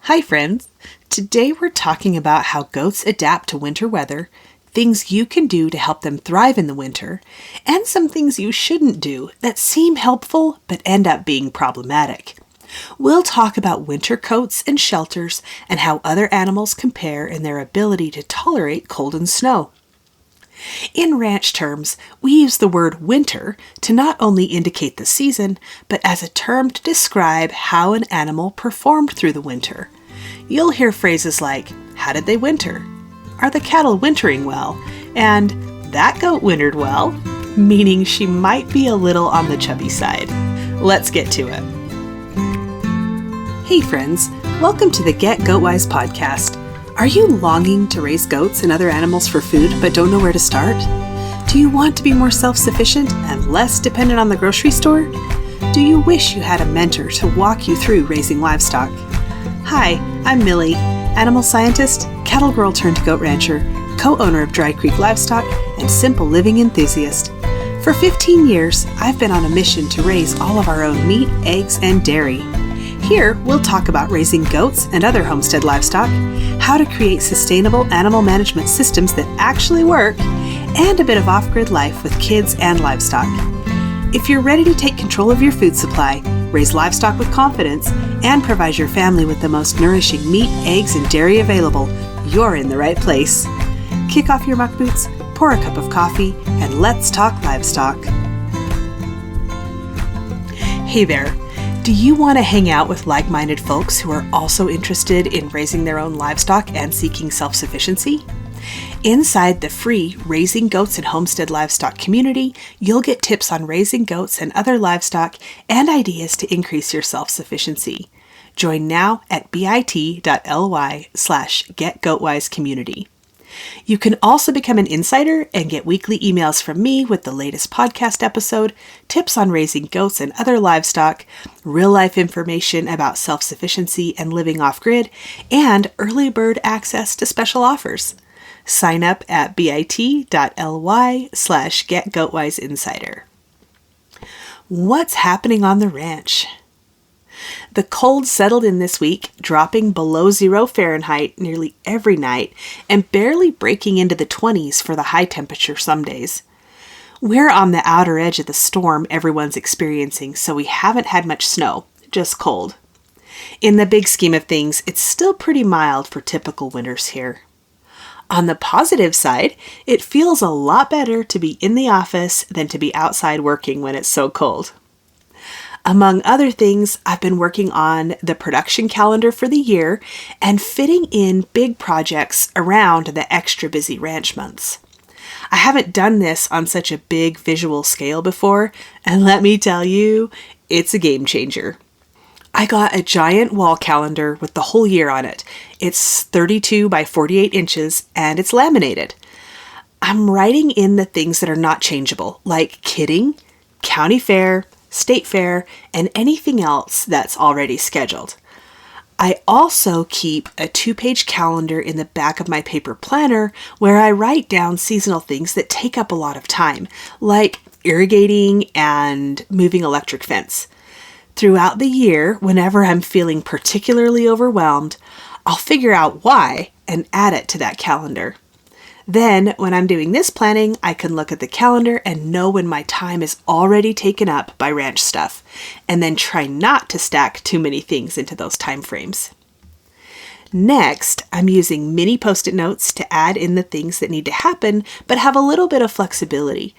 Hi friends! Today we're talking about how goats adapt to winter weather, things you can do to help them thrive in the winter, and some things you shouldn't do that seem helpful but end up being problematic. We'll talk about winter coats and shelters and how other animals compare in their ability to tolerate cold and snow. In ranch terms, we use the word winter to not only indicate the season, but as a term to describe how an animal performed through the winter. You'll hear phrases like, how did they winter? Are the cattle wintering well? And that goat wintered well, meaning she might be a little on the chubby side. Let's get to it. Hey friends, welcome to the Get Goatwise podcast. Are you longing to raise goats and other animals for food but don't know where to start? Do you want to be more self-sufficient and less dependent on the grocery store? Do you wish you had a mentor to walk you through raising livestock? Hi, I'm Millie, animal scientist, cattle girl turned goat rancher, co-owner of Dry Creek Livestock, and simple living enthusiast. For 15 years, I've been on a mission to raise all of our own meat, eggs, and dairy. Here, we'll talk about raising goats and other homestead livestock, how to create sustainable animal management systems that actually work, and a bit of off-grid life with kids and livestock. If you're ready to take control of your food supply, raise livestock with confidence, and provide your family with the most nourishing meat, eggs, and dairy available, you're in the right place. Kick off your muck boots, pour a cup of coffee, and let's talk livestock. Hey there. Do you want to hang out with like-minded folks who are also interested in raising their own livestock and seeking self-sufficiency? Inside the free Raising Goats and Homestead Livestock community, you'll get tips on raising goats and other livestock and ideas to increase your self-sufficiency. Join now at bit.ly/getgoatwisecommunity. You can also become an insider and get weekly emails from me with the latest podcast episode, tips on raising goats and other livestock, real-life information about self-sufficiency and living off-grid, and early bird access to special offers. Sign up at bit.ly/getgoatwiseinsider. What's happening on the ranch? The cold settled in this week, dropping below 0 Fahrenheit nearly every night and barely breaking into the 20s for the high temperature some days. We're on the outer edge of the storm everyone's experiencing, so we haven't had much snow, just cold. In the big scheme of things, it's still pretty mild for typical winters here. On the positive side, it feels a lot better to be in the office than to be outside working when it's so cold. Among other things, I've been working on the production calendar for the year and fitting in big projects around the extra busy ranch months. I haven't done this on such a big visual scale before, and let me tell you, it's a game changer. I got a giant wall calendar with the whole year on it. It's 32 by 48 inches and it's laminated. I'm writing in the things that are not changeable, like kidding, county fair, state fair, and anything else that's already scheduled. I also keep a 2-page calendar in the back of my paper planner where I write down seasonal things that take up a lot of time, like irrigating and moving electric fence. Throughout the year, whenever I'm feeling particularly overwhelmed, I'll figure out why and add it to that calendar. Then, when I'm doing this planning, I can look at the calendar and know when my time is already taken up by ranch stuff, and then try not to stack too many things into those time frames. Next, I'm using mini Post-it notes to add in the things that need to happen, but have a little bit of flexibility.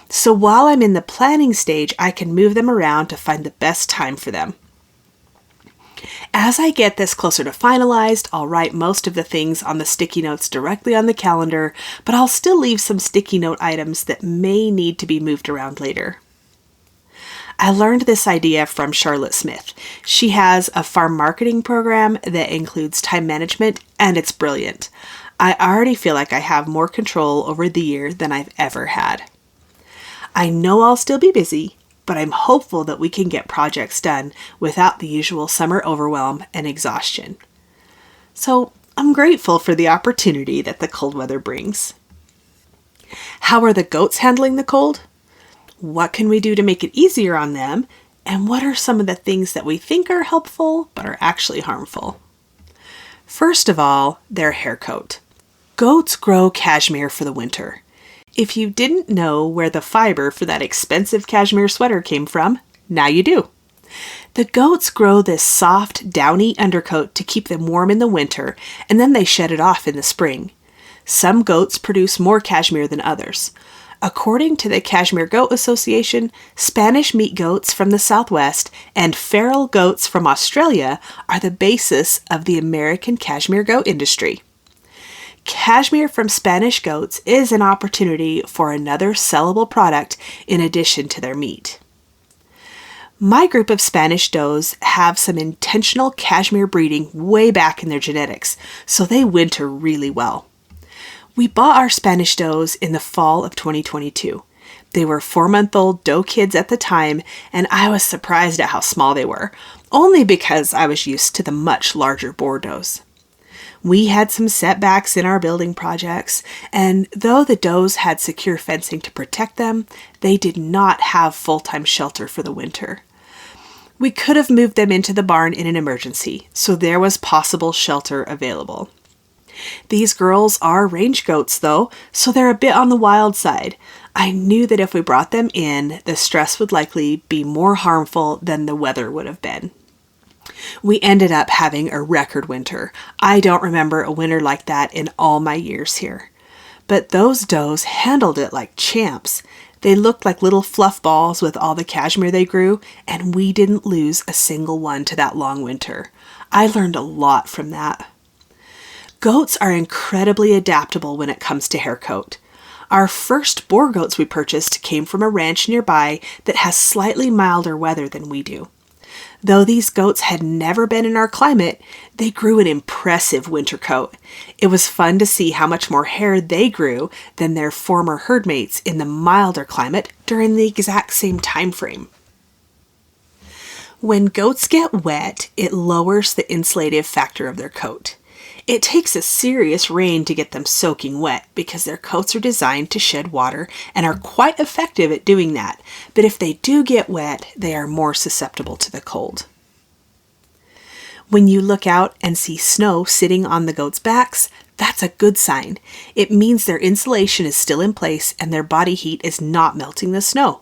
So while I'm in the planning stage, I can move them around to find the best time for them. As I get this closer to finalized, I'll write most of the things on the sticky notes directly on the calendar, but I'll still leave some sticky note items that may need to be moved around later. I learned this idea from Charlotte Smith. She has a farm marketing program that includes time management, and it's brilliant. I already feel like I have more control over the year than I've ever had. I know I'll still be busy, but I'm hopeful that we can get projects done without the usual summer overwhelm and exhaustion. So I'm grateful for the opportunity that the cold weather brings. How are the goats handling the cold? What can we do to make it easier on them? And what are some of the things that we think are helpful but are actually harmful? First of all, their hair coat. Goats grow cashmere for the winter. If you didn't know where the fiber for that expensive cashmere sweater came from, now you do. The goats grow this soft, downy undercoat to keep them warm in the winter, and then they shed it off in the spring. Some goats produce more cashmere than others. According to the Cashmere Goat Association, Spanish meat goats from the Southwest and feral goats from Australia are the basis of the American cashmere goat industry. Cashmere from Spanish goats is an opportunity for another sellable product in addition to their meat. My group of Spanish does have some intentional cashmere breeding way back in their genetics, so they winter really well. We bought our Spanish does in the fall of 2022. They were 4-month-old doe kids at the time, and I was surprised at how small they were, only because I was used to the much larger Bordeaux. We had some setbacks in our building projects, and though the does had secure fencing to protect them, they did not have full-time shelter for the winter. We could have moved them into the barn in an emergency, so there was possible shelter available. These girls are range goats, though, so they're a bit on the wild side. I knew that if we brought them in, the stress would likely be more harmful than the weather would have been. We ended up having a record winter. I don't remember a winter like that in all my years here. But those does handled it like champs. They looked like little fluff balls with all the cashmere they grew, and we didn't lose a single one to that long winter. I learned a lot from that. Goats are incredibly adaptable when it comes to hair coat. Our first boar goats we purchased came from a ranch nearby that has slightly milder weather than we do. Though these goats had never been in our climate, they grew an impressive winter coat. It was fun to see how much more hair they grew than their former herd mates in the milder climate during the exact same time frame. When goats get wet, it lowers the insulative factor of their coat. It takes a serious rain to get them soaking wet because their coats are designed to shed water and are quite effective at doing that, but if they do get wet, they are more susceptible to the cold. When you look out and see snow sitting on the goats' backs, that's a good sign. It means their insulation is still in place and their body heat is not melting the snow.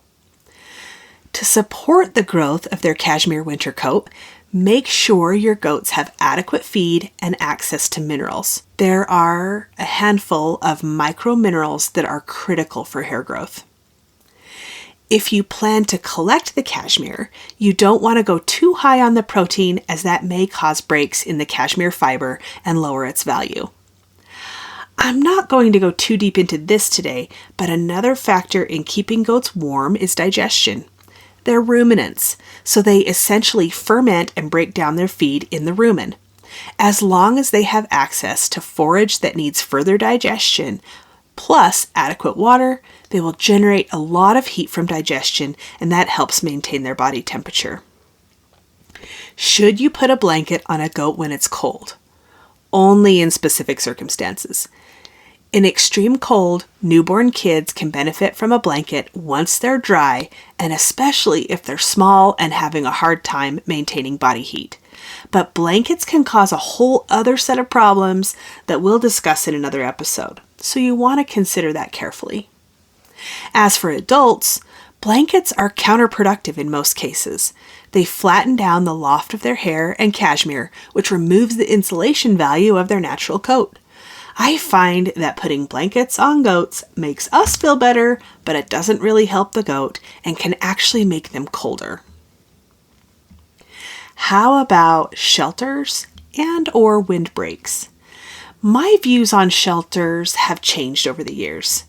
To support the growth of their cashmere winter coat, make sure your goats have adequate feed and access to minerals. There are a handful of microminerals that are critical for hair growth. If you plan to collect the cashmere, you don't want to go too high on the protein as that may cause breaks in the cashmere fiber and lower its value. I'm not going to go too deep into this today, but another factor in keeping goats warm is digestion. They're ruminants, so they essentially ferment and break down their feed in the rumen. As long as they have access to forage that needs further digestion, plus adequate water, they will generate a lot of heat from digestion, and that helps maintain their body temperature. Should you put a blanket on a goat when it's cold? Only in specific circumstances. In extreme cold, newborn kids can benefit from a blanket once they're dry, and especially if they're small and having a hard time maintaining body heat. But blankets can cause a whole other set of problems that we'll discuss in another episode, so you want to consider that carefully. As for adults, blankets are counterproductive in most cases. They flatten down the loft of their hair and cashmere, which removes the insulation value of their natural coat. I find that putting blankets on goats makes us feel better, but it doesn't really help the goat and can actually make them colder. How about shelters and/or windbreaks? My views on shelters have changed over the years.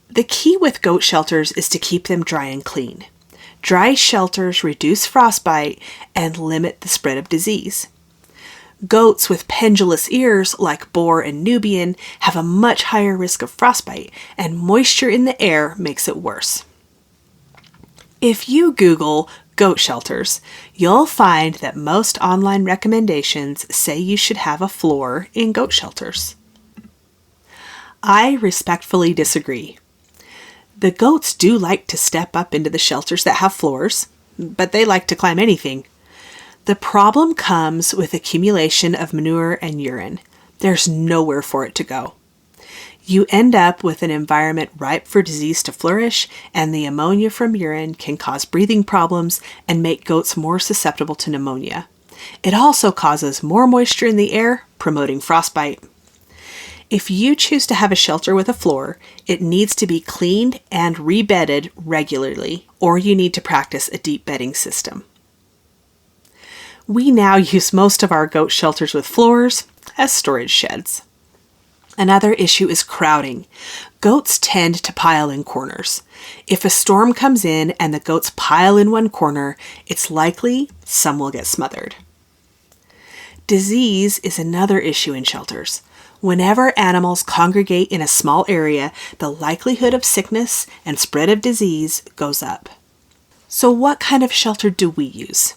The key with goat shelters is to keep them dry and clean. Dry shelters reduce frostbite and limit the spread of disease. Goats with pendulous ears, like boar and Nubian, have a much higher risk of frostbite, and moisture in the air makes it worse. If you Google goat shelters, you'll find that most online recommendations say you should have a floor in goat shelters. I respectfully disagree. The goats do like to step up into the shelters that have floors, but they like to climb anything. The problem comes with accumulation of manure and urine. There's nowhere for it to go. You end up with an environment ripe for disease to flourish, and the ammonia from urine can cause breathing problems and make goats more susceptible to pneumonia. It also causes more moisture in the air, promoting frostbite. If you choose to have a shelter with a floor, it needs to be cleaned and rebedded regularly, or you need to practice a deep bedding system. We now use most of our goat shelters with floors as storage sheds. Another issue is crowding. Goats tend to pile in corners. If a storm comes in and the goats pile in one corner, it's likely some will get smothered. Disease is another issue in shelters. Whenever animals congregate in a small area, the likelihood of sickness and spread of disease goes up. So what kind of shelter do we use?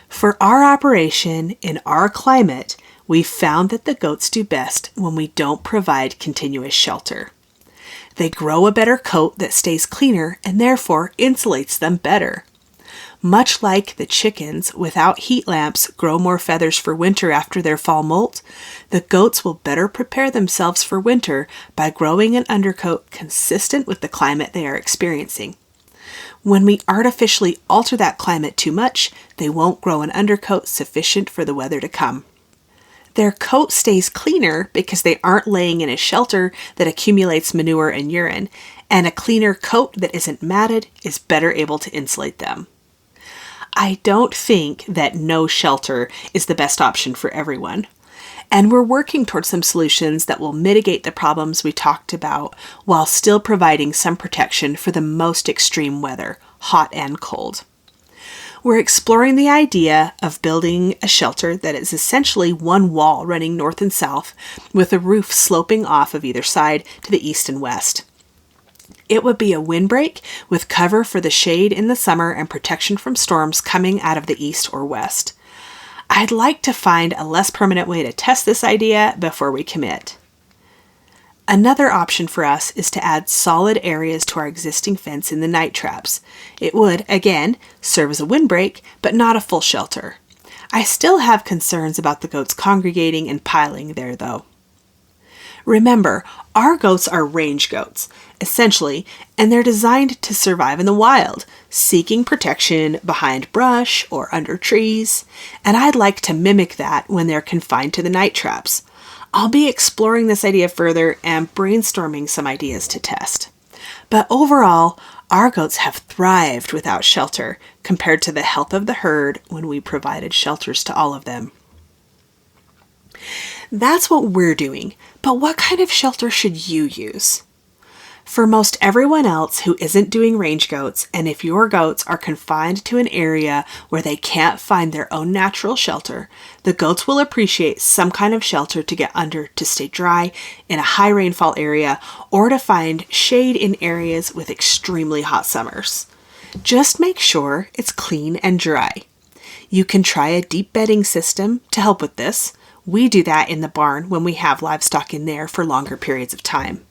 For our operation in our climate, we've found that the goats do best when we don't provide continuous shelter. They grow a better coat that stays cleaner and therefore insulates them better. Much like the chickens without heat lamps grow more feathers for winter after their fall molt, the goats will better prepare themselves for winter by growing an undercoat consistent with the climate they are experiencing. When we artificially alter that climate too much, they won't grow an undercoat sufficient for the weather to come. Their coat stays cleaner because they aren't laying in a shelter that accumulates manure and urine, and a cleaner coat that isn't matted is better able to insulate them. I don't think that no shelter is the best option for everyone, and we're working towards some solutions that will mitigate the problems we talked about while still providing some protection for the most extreme weather, hot and cold. We're exploring the idea of building a shelter that is essentially one wall running north and south with a roof sloping off of either side to the east and west. It would be a windbreak with cover for the shade in the summer and protection from storms coming out of the east or west. I'd like to find a less permanent way to test this idea before we commit. Another option for us is to add solid areas to our existing fence in the night traps. It would, again, serve as a windbreak, but not a full shelter. I still have concerns about the goats congregating and piling there, though. Remember, our goats are range goats, essentially, and they're designed to survive in the wild, seeking protection behind brush or under trees, and I'd like to mimic that when they're confined to the night traps. I'll be exploring this idea further and brainstorming some ideas to test. But overall, our goats have thrived without shelter compared to the health of the herd when we provided shelters to all of them. That's what we're doing, but what kind of shelter should you use? For most everyone else who isn't doing range goats, and if your goats are confined to an area where they can't find their own natural shelter, the goats will appreciate some kind of shelter to get under to stay dry in a high rainfall area or to find shade in areas with extremely hot summers. Just make sure it's clean and dry. You can try a deep bedding system to help with this. We do that in the barn when we have livestock in there for longer periods of time.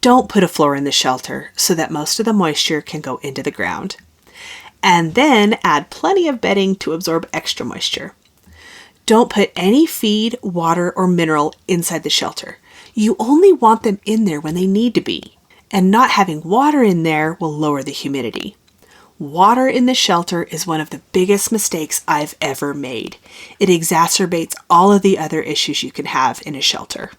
Don't put a floor in the shelter so that most of the moisture can go into the ground. And then add plenty of bedding to absorb extra moisture. Don't put any feed, water, or mineral inside the shelter. You only want them in there when they need to be. And not having water in there will lower the humidity. Water in the shelter is one of the biggest mistakes I've ever made. It exacerbates all of the other issues you can have in a shelter.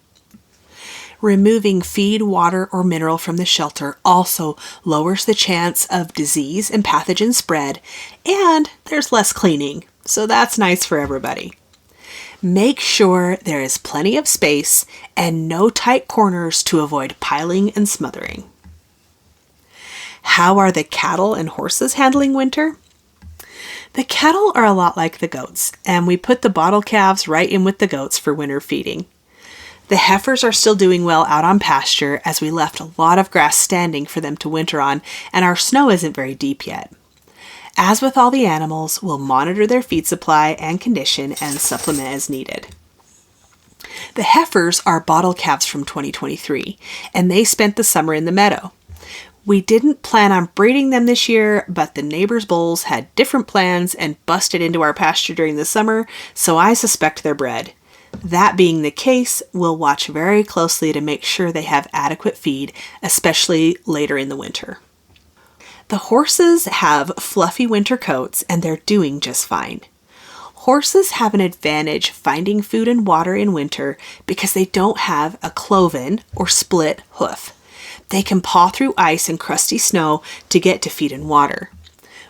Removing feed, water, or mineral from the shelter also lowers the chance of disease and pathogen spread, and there's less cleaning, so that's nice for everybody. Make sure there is plenty of space and no tight corners to avoid piling and smothering. How are the cattle and horses handling winter? The cattle are a lot like the goats, and we put the bottle calves right in with the goats for winter feeding. The heifers are still doing well out on pasture as we left a lot of grass standing for them to winter on, and our snow isn't very deep yet. As with all the animals, we'll monitor their feed supply and condition and supplement as needed. The heifers are bottle calves from 2023, and they spent the summer in the meadow. We didn't plan on breeding them this year, but the neighbors' bulls had different plans and busted into our pasture during the summer, so I suspect they're bred. That being the case, we'll watch very closely to make sure they have adequate feed, especially later in the winter. The horses have fluffy winter coats and they're doing just fine. Horses have an advantage finding food and water in winter because they don't have a cloven or split hoof. They can paw through ice and crusty snow to get to feed and water.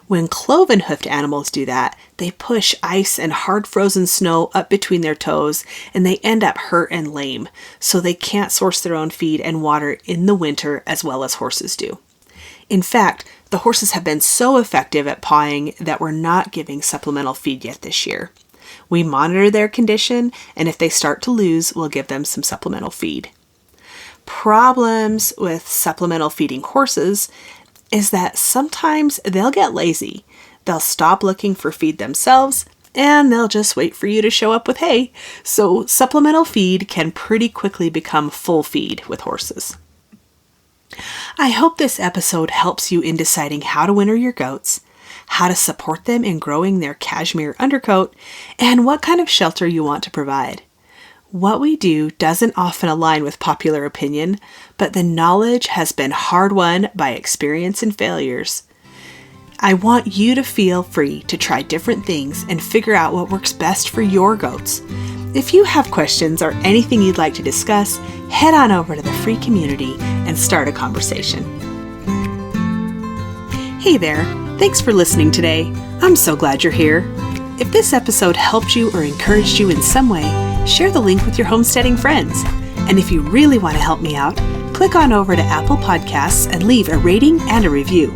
When cloven-hoofed animals do that, they push ice and hard frozen snow up between their toes and they end up hurt and lame, so they can't source their own feed and water in the winter as well as horses do. In fact, the horses have been so effective at pawing that we're not giving supplemental feed yet this year. We monitor their condition, and if they start to lose, we'll give them some supplemental feed. Problems with supplemental feeding horses is that sometimes they'll get lazy. They'll stop looking for feed themselves, and they'll just wait for you to show up with hay. So supplemental feed can pretty quickly become full feed with horses. I hope this episode helps you in deciding how to winter your goats, how to support them in growing their cashmere undercoat, and what kind of shelter you want to provide. What we do doesn't often align with popular opinion, but the knowledge has been hard-won by experience and failures. I want you to feel free to try different things and figure out what works best for your goats. If you have questions or anything you'd like to discuss, head on over to the free community and start a conversation. Hey there, thanks for listening today. I'm so glad you're here. If this episode helped you or encouraged you in some way, share the link with your homesteading friends. And if you really want to help me out, click on over to Apple Podcasts and leave a rating and a review.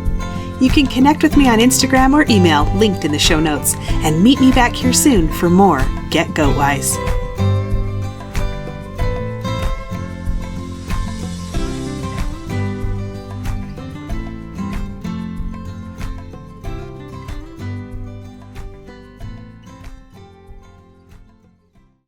You can connect with me on Instagram or email linked in the show notes, and meet me back here soon for more Get Goat Wise.